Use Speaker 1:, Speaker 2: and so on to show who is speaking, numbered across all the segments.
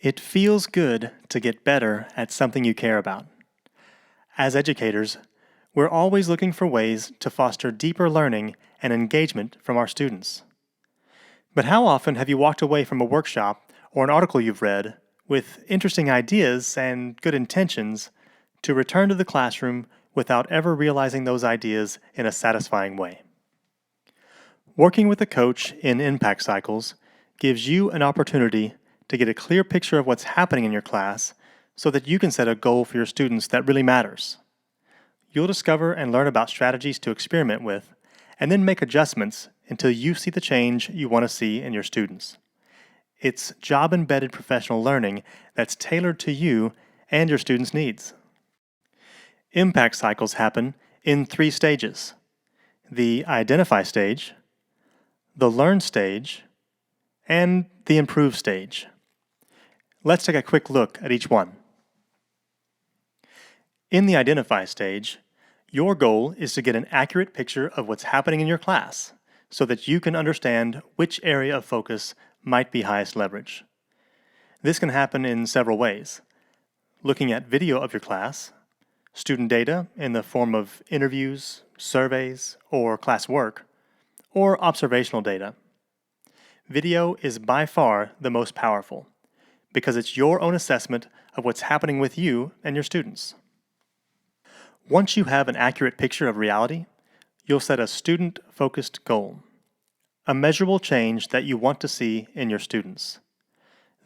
Speaker 1: It feels good to get better at something you care about. As educators, we're always looking for ways to foster deeper learning and engagement from our students. But how often have you walked away from a workshop or an article you've read with interesting ideas and good intentions to return to the classroom without ever realizing those ideas in a satisfying way? Working with a coach in impact cycles gives you an opportunity to get a clear picture of what's happening in your class so that you can set a goal for your students that really matters. You'll discover and learn about strategies to experiment with, and then make adjustments until you see the change you want to see in your students. It's job-embedded professional learning that's tailored to you and your students' needs. Impact cycles happen in 3 stages: the identify stage, the learn stage, and the improve stage. Let's take a quick look at each one. In the identify stage, your goal is to get an accurate picture of what's happening in your class so that you can understand which area of focus might be highest leverage. This can happen in several ways: looking at video of your class, student data in the form of interviews, surveys, or class work, or observational data. Video is by far the most powerful because it's your own assessment of what's happening with you and your students. Once you have an accurate picture of reality, you'll set a student-focused goal, a measurable change that you want to see in your students.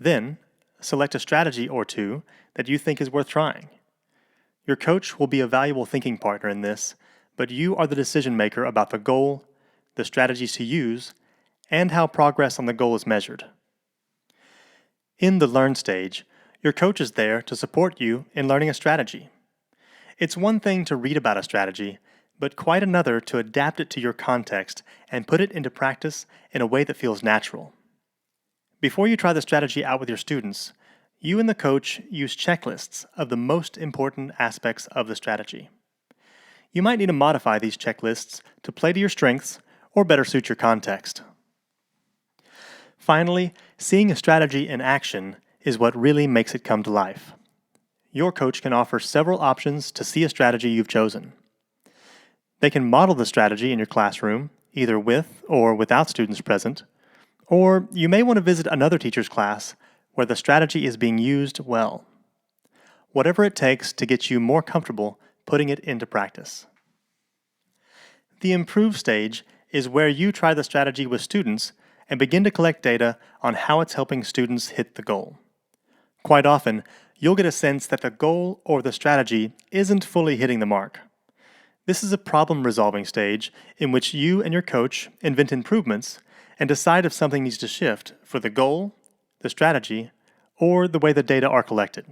Speaker 1: Then, select a strategy or two that you think is worth trying. Your coach will be a valuable thinking partner in this, but you are the decision maker about the goal, the strategies to use, and how progress on the goal is measured. In the learn stage, your coach is there to support you in learning a strategy. It's one thing to read about a strategy, but quite another to adapt it to your context and put it into practice in a way that feels natural. Before you try the strategy out with your students, you and the coach use checklists of the most important aspects of the strategy. You might need to modify these checklists to play to your strengths or better suit your context. Finally, seeing a strategy in action is what really makes it come to life. Your coach can offer several options to see a strategy you've chosen. They can model the strategy in your classroom, either with or without students present, or you may want to visit another teacher's class where the strategy is being used well. Whatever it takes to get you more comfortable putting it into practice. The improve stage is where you try the strategy with students and begin to collect data on how it's helping students hit the goal. Quite often, you'll get a sense that the goal or the strategy isn't fully hitting the mark. This is a problem-resolving stage in which you and your coach invent improvements and decide if something needs to shift for the goal, the strategy, or the way the data are collected.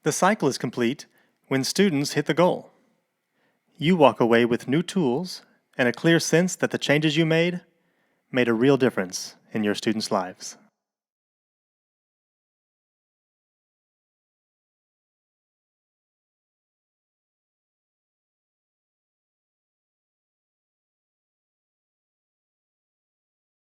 Speaker 1: The cycle is complete when students hit the goal. You walk away with new tools and a clear sense that the changes you made a real difference in your students' lives.